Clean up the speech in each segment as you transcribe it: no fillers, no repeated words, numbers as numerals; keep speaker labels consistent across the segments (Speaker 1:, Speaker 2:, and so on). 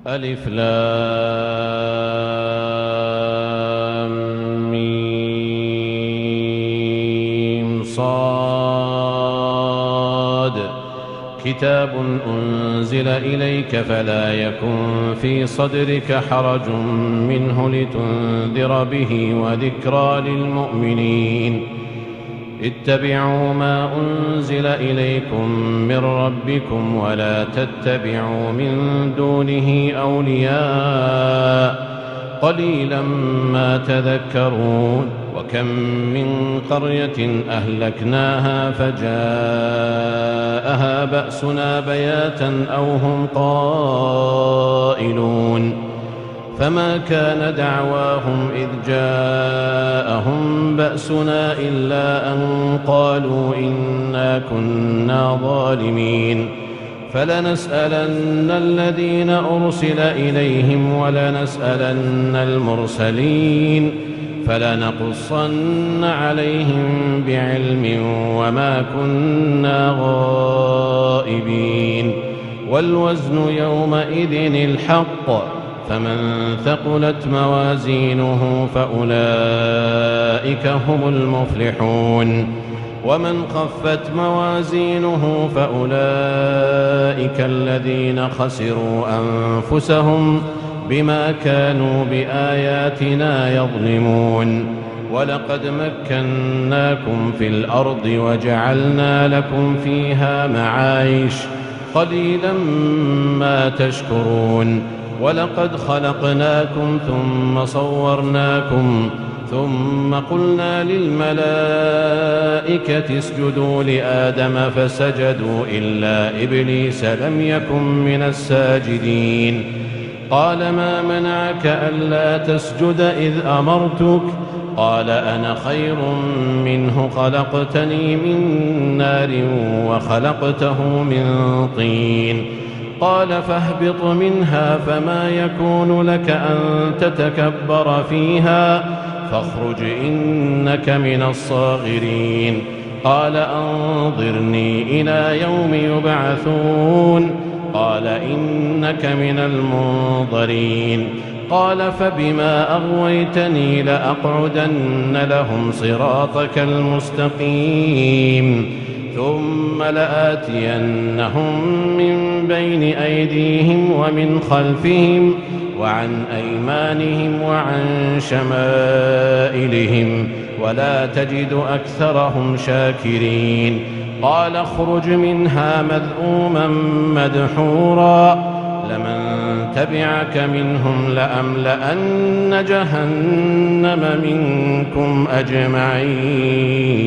Speaker 1: ألف لام ميم صاد كتاب أنزل إليك فلا يكن في صدرك حرج منه لتنذر به وذكرى للمؤمنين اتبعوا ما أنزل إليكم من ربكم ولا تتبعوا من دونه أولياء قليلا ما تذكرون وكم من قرية أهلكناها فجاءها بأسنا بياتا أو هم قائلون فما كان دعواهم إذ جاءهم بأسنا إلا أن قالوا إنا كنا ظالمين فلنسألن الذين أرسل إليهم ولنسألن المرسلين فلنقصن عليهم بعلم وما كنا غائبين والوزن يومئذ الحق فمن ثقلت موازينه فأولئك هم المفلحون ومن خفت موازينه فأولئك الذين خسروا أنفسهم بما كانوا بآياتنا يظلمون ولقد مكناكم في الأرض وجعلنا لكم فيها معايش قليلا ما تشكرون ولقد خلقناكم ثم صورناكم ثم قلنا للملائكة اسجدوا لآدم فسجدوا إلا إبليس لم يكن من الساجدين قال ما منعك ألا تسجد إذ أمرتك قال أنا خير منه خلقتني من نار وخلقته من طين قال فاهبط منها فما يكون لك أن تتكبر فيها فاخرج إنك من الصاغرين قال أنظرني إلى يوم يبعثون قال إنك من المنظرين قال فبما أغويتني لأقعدن لهم صراطك المستقيم ثم لآتينهم من بين أيديهم ومن خلفهم وعن أيمانهم وعن شمائلهم ولا تجد أكثرهم شاكرين قال اخرج منها مذءوما مدحورا لمن تبعك منهم لأملأن جهنم منكم أجمعين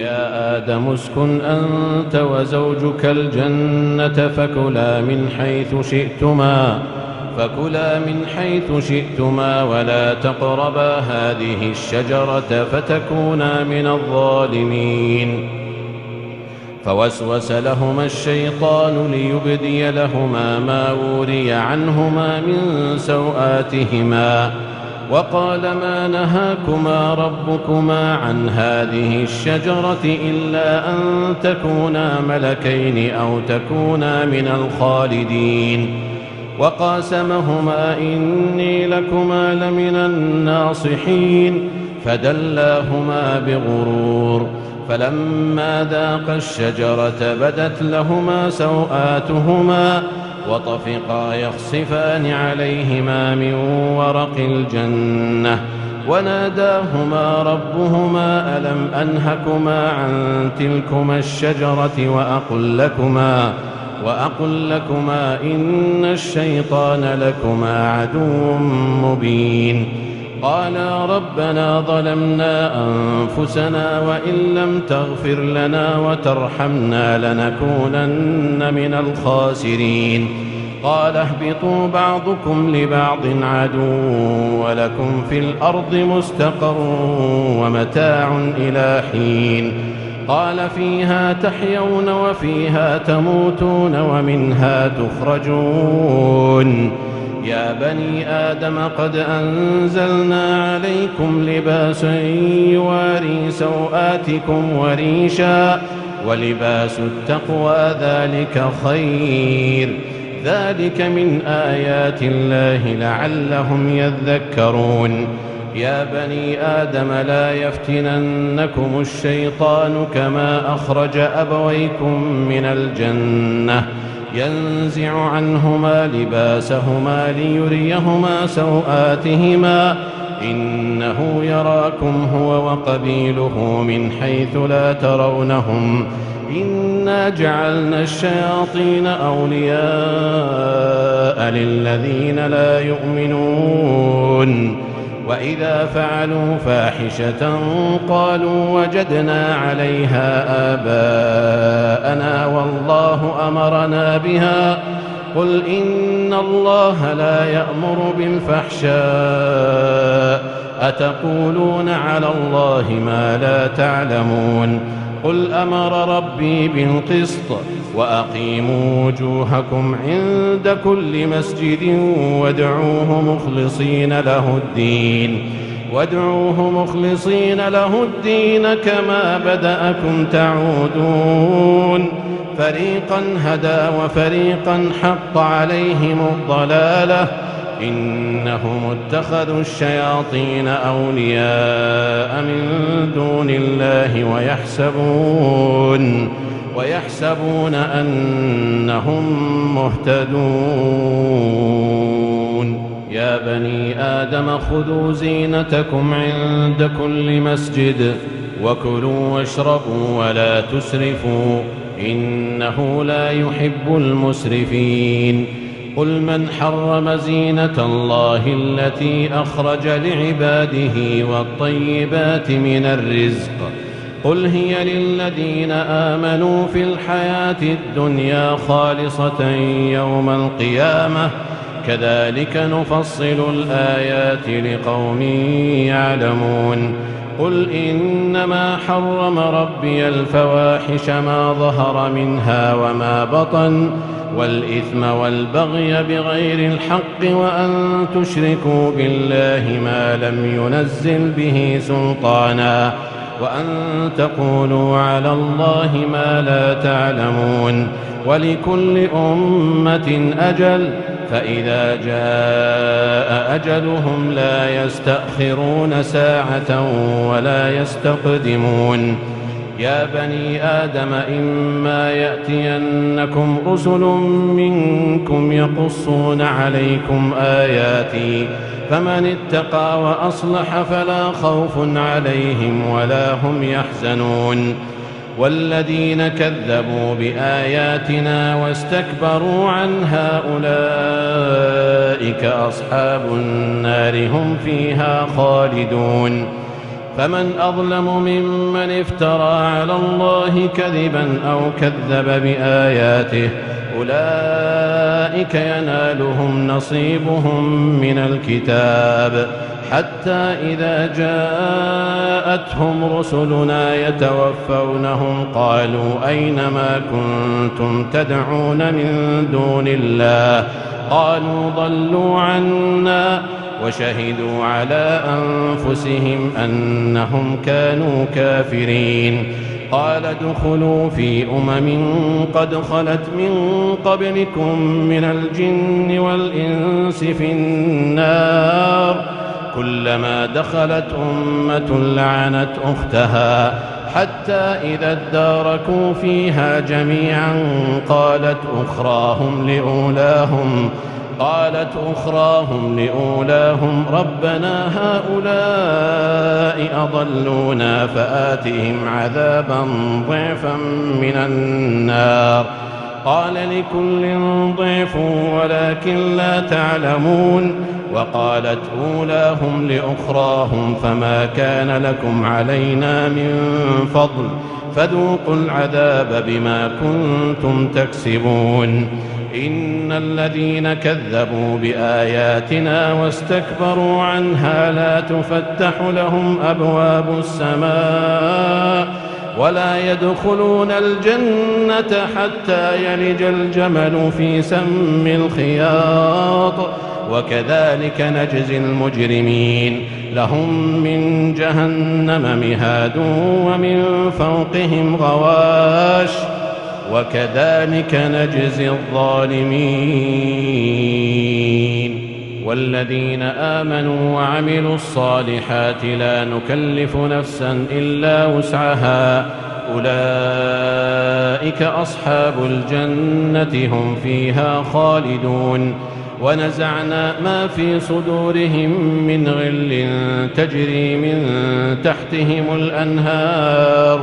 Speaker 1: ويا آدم اسكن أنت وزوجك الجنة فكلا من حيث شئتما ولا تقربا هذه الشجرة فتكونا من الظالمين فوسوس لهما الشيطان ليبدي لهما ما وري عنهما من سوآتهما وقال ما نهاكما ربكما عن هذه الشجرة إلا أن تكونا ملكين أو تكونا من الخالدين وقاسمهما إني لكما لمن الناصحين فدلاهما بغرور فلما ذاقا الشجرة بدت لهما سوآتهما وطفقا يخصفان عليهما من ورق الجنة وناداهما ربهما ألم أنهكما عن تلكما الشجرة وأقل لكما إن الشيطان لكما عدو مبين قالا ربنا ظلمنا أنفسنا وإن لم تغفر لنا وترحمنا لنكونن من الخاسرين قال اهبطوا بعضكم لبعض عدو ولكم في الأرض مستقر ومتاع إلى حين قال فيها تحيون وفيها تموتون ومنها تخرجون يا بني آدم قد أنزلنا عليكم لباسا يواري سوآتكم وريشا ولباس التقوى ذلك من آيات الله لعلهم يذكرون يا بني آدم لا يفتننكم الشيطان كما أخرج أبويكم من الجنة ينزع عنهما لباسهما ليريهما سوآتهما إنه يراكم هو وقبيله من حيث لا ترونهم إنا جعلنا الشياطين أولياء للذين لا يؤمنون وإذا فعلوا فاحشة قالوا وجدنا عليها آباءنا والله أمرنا بها قل إن الله لا يأمر بالفحشاء أتقولون على الله ما لا تعلمون قل أمر ربي بالقسط وأقيموا وجوهكم عند كل مسجد وادعوه مخلصين له الدين كما بدأكم تعودون فريقا هدى وفريقا حق عليهم الضلالة إنهم اتخذوا الشياطين أولياء من دون الله ويحسبون أنهم مهتدون يا بني آدم خذوا زينتكم عند كل مسجد وكلوا واشربوا ولا تسرفوا إنه لا يحب المسرفين قل من حرم زينة الله التي أخرج لعباده والطيبات من الرزق قل هي للذين آمنوا في الحياة الدنيا خالصة يوم القيامة كذلك نفصل الآيات لقوم يعلمون قل إنما حرم ربي الفواحش ما ظهر منها وما بطن والإثم والبغي بغير الحق وأن تشركوا بالله ما لم ينزل به سلطانا وأن تقولوا على الله ما لا تعلمون ولكل أمة أجل فإذا جاء أجلهم لا يستأخرون ساعة ولا يستقدمون يا بني آدم إما يأتينكم رسل منكم يقصون عليكم آياتي فمن اتقى وأصلح فلا خوف عليهم ولا هم يحزنون والذين كذبوا بآياتنا واستكبروا عنها أولئك أصحاب النار هم فيها خالدون فمن أظلم ممن افترى على الله كذبا أو كذب بآياته أولئك ينالهم نصيبهم من الكتاب حتى إذا جاءتهم رسلنا يتوفونهم قالوا أين ما كنتم تدعون من دون الله قالوا ضلوا عنا وشهدوا على أنفسهم أنهم كانوا كافرين قال ادخلوا في قد خلت من قبلكم من الجن والإنس في النار كلما دخلت أمة لعنت أختها حتى إذا اداركوا فيها جميعا قالت أخراهم لأولاهم ربنا هؤلاء أضلونا فآتهم عذابا ضعفا من النار قال لكل ضعف ولكن لا تعلمون وقالت أولاهم لأخراهم فما كان لكم علينا من فضل فذوقوا العذاب بما كنتم تكسبون إن الذين كذبوا بآياتنا واستكبروا عنها لا تفتح لهم أبواب السماء ولا يدخلون الجنة حتى يلج الجمل في سم الخياط وكذلك نجزي المجرمين لهم من جهنم مهاد ومن فوقهم غواش وكذلك نجزي الظالمين. والذين آمنوا وعملوا الصالحات لا نكلف نفسا إلا وسعها أولئك أصحاب الجنة هم فيها خالدون. ونزعنا ما في صدورهم من غل تجري من تحتهم الأنهار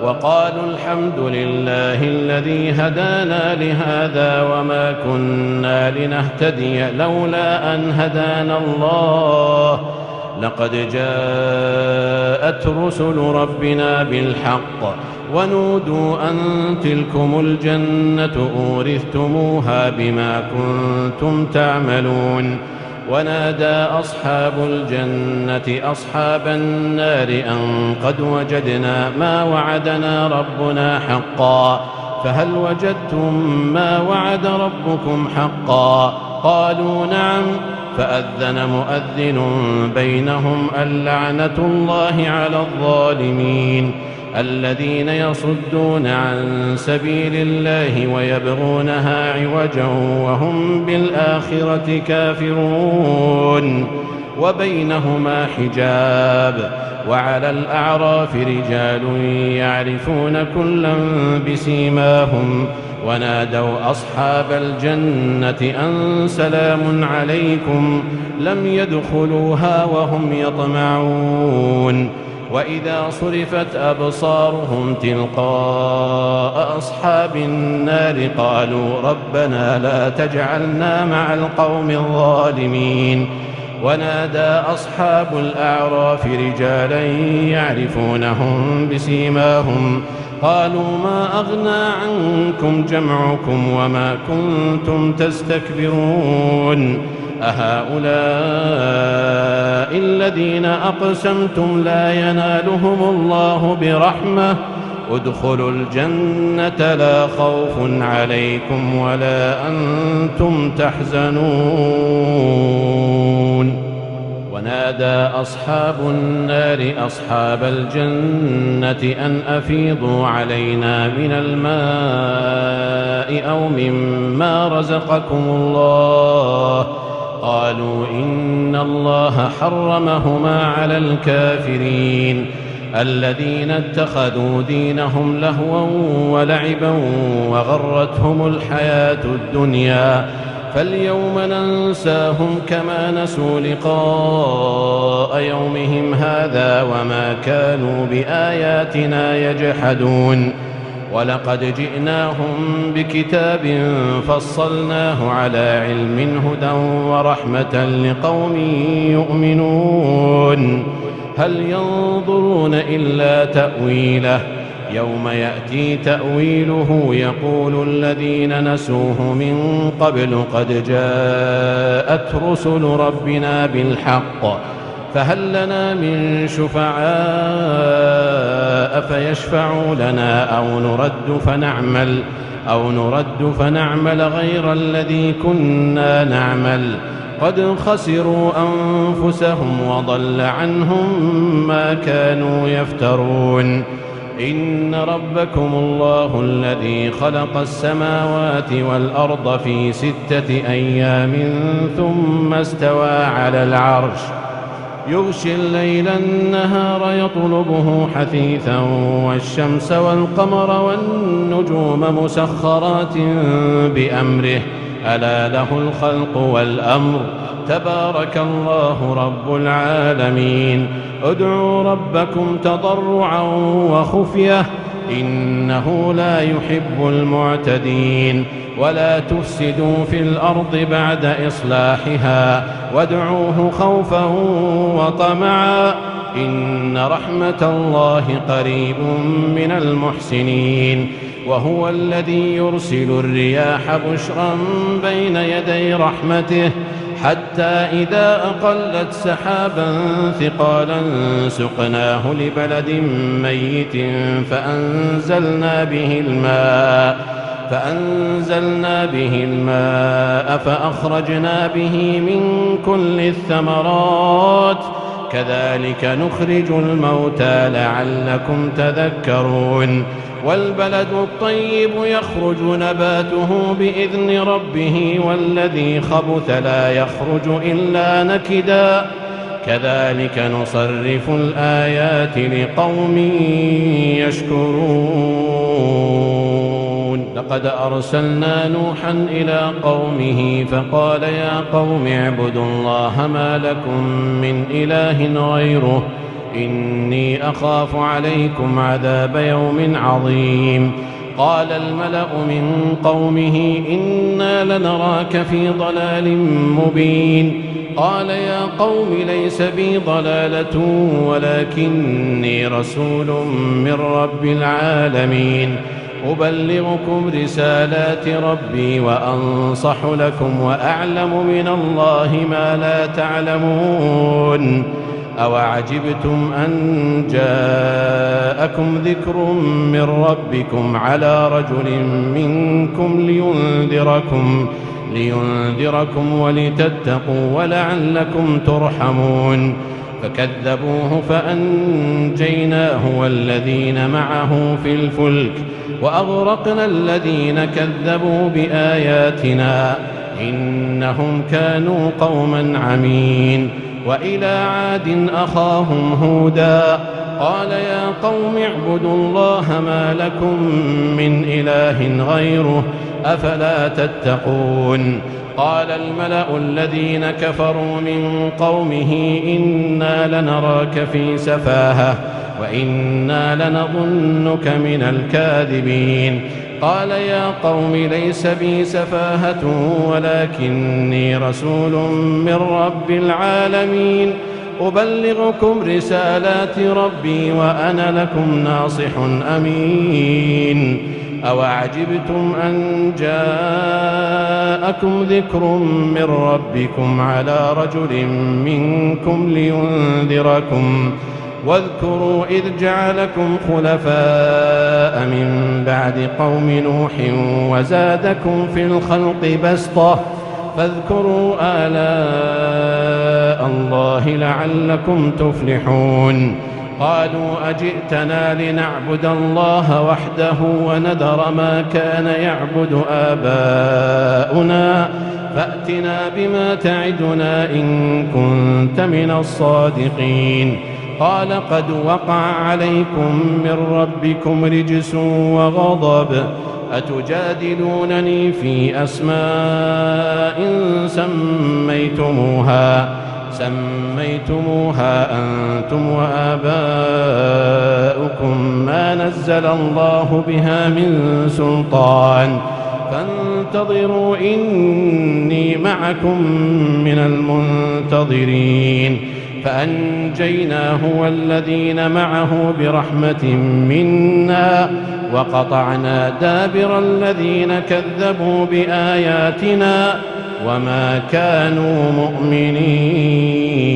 Speaker 1: وقالوا الحمد لله الذي هدانا لهذا وما كنا لنهتدي لولا أن هدانا الله لقد جاءت رسل ربنا بالحق ونودوا أن تلكم الجنة أورثتموها بما كنتم تعملون. ونادى أصحاب الجنة أصحاب النار أن قد وجدنا ما وعدنا ربنا حقا فهل وجدتم ما وعد ربكم حقا؟ قالوا نعم. فأذن مؤذن بينهم اللعنة الله على الظالمين الذين يصدون عن سبيل الله ويبغونها عوجا وهم بالآخرة كافرون. وبينهما حجاب. وعلى الأعراف رجال يعرفون كلا بسيماهم ونادوا أصحاب الجنة أن سلام عليكم لم يدخلوها وهم يطمعون. وإذا صرفت أبصارهم تلقاء أصحاب النار قالوا ربنا لا تجعلنا مع القوم الظالمين. ونادى أصحاب الأعراف رجالا يعرفونهم بسيماهم قالوا ما أغنى عنكم جمعكم وما كنتم تستكبرون أهؤلاء الذين أقسمتم لا ينالهم الله برحمة ادخلوا الجنة لا خوف عليكم ولا أنتم تحزنون. ونادى أصحاب النار أصحاب الجنة أن أفيضوا علينا من الماء أو مما رزقكم الله قالوا إن الله حرمهما على الكافرين الذين اتخذوا دينهم لهوا ولعبا وغرتهم الحياة الدنيا فاليوم ننساهم كما نسوا لقاء يومهم هذا وما كانوا بآياتنا يجحدون. ولقد جئناهم بكتاب فصلناه على علم هدى ورحمة لقوم يؤمنون. هل ينظرون إلا تأويله يوم يأتي تأويله يقول الذين نسوه من قبل قد جاءت رسل ربنا بالحق فهل لنا من شفعاء فيشفعوا لنا أو نرد فنعمل غير الذي كنا نعمل قد خسروا أنفسهم وضل عنهم ما كانوا يفترون. إن ربكم الله الذي خلق السماوات والأرض في 6 أيام ثم استوى على العرش يغشي الليل النهار يطلبه حثيثا والشمس والقمر والنجوم مسخرات بأمره ألا له الخلق والأمر تبارك الله رب العالمين. ادعوا ربكم تضرعا وخفية إنه لا يحب المعتدين. ولا تفسدوا في الأرض بعد إصلاحها وادعوه خوفا وطمعا إن رحمة الله قريب من المحسنين. وهو الذي يرسل الرياح بشرا بين يدي رحمته حتى إذا أقلت سحابا ثقالا سقناه لبلد ميت فأنزلنا به الماء فأخرجنا به من كل الثمرات كذلك نخرج الموتى لعلكم تذكرون. والبلد الطيب يخرج نباته بإذن ربه والذي خبث لا يخرج إلا نكدا كذلك نصرف الآيات لقوم يشكرون لقد أرسلنا نوحا إلى قومه فقال يا قوم اعبدوا الله ما لكم من إله غيره إني أخاف عليكم عذاب يوم عظيم قال الملأ من قومه إنا لنراك في ضلال مبين قال يا قوم ليس بي ضلالة ولكني رسول من رب العالمين أبلغكم رسالات ربي وأنصح لكم وأعلم من الله ما لا تعلمون أوعجبتم أن جاءكم ذكر من ربكم على رجل منكم لينذركم ولتتقوا ولعلكم ترحمون فكذبوه فأنجيناه والذين معه في الفلك وأغرقنا الذين كذبوا بآياتنا إنهم كانوا قوما عمين وإلى عاد أخاهم هودا قال يا قوم اعبدوا الله ما لكم من إله غيره أفلا تتقون قال الملأ الذين كفروا من قومه إنا لنراك في سفاهة وإنا لنظنك من الكاذبين قال يا قوم ليس بي سفاهة ولكني رسول من رب العالمين أبلغكم رسالات ربي وأنا لكم ناصح أمين أوعجبتم أن جاءكم ذكر من ربكم على رجل منكم لينذركم واذكروا إذ جعلكم خلفاء من بعد قوم نوح وزادكم في الخلق بسطة فاذكروا آلاء الله لعلكم تفلحون قالوا أجئتنا لنعبد الله وحده ونذر ما كان يعبد آباؤنا فأتنا بما تعدنا إن كنت من الصادقين قال قد وقع عليكم من ربكم رجس وغضب أتجادلونني في أسماء سميتموها أنتم وآباؤكم ما نزل الله بها من سلطان فانتظروا إني معكم من المنتظرين فأنجيناه والذين معه برحمة منا وقطعنا دابر الذين كذبوا بآياتنا وما كانوا مؤمنين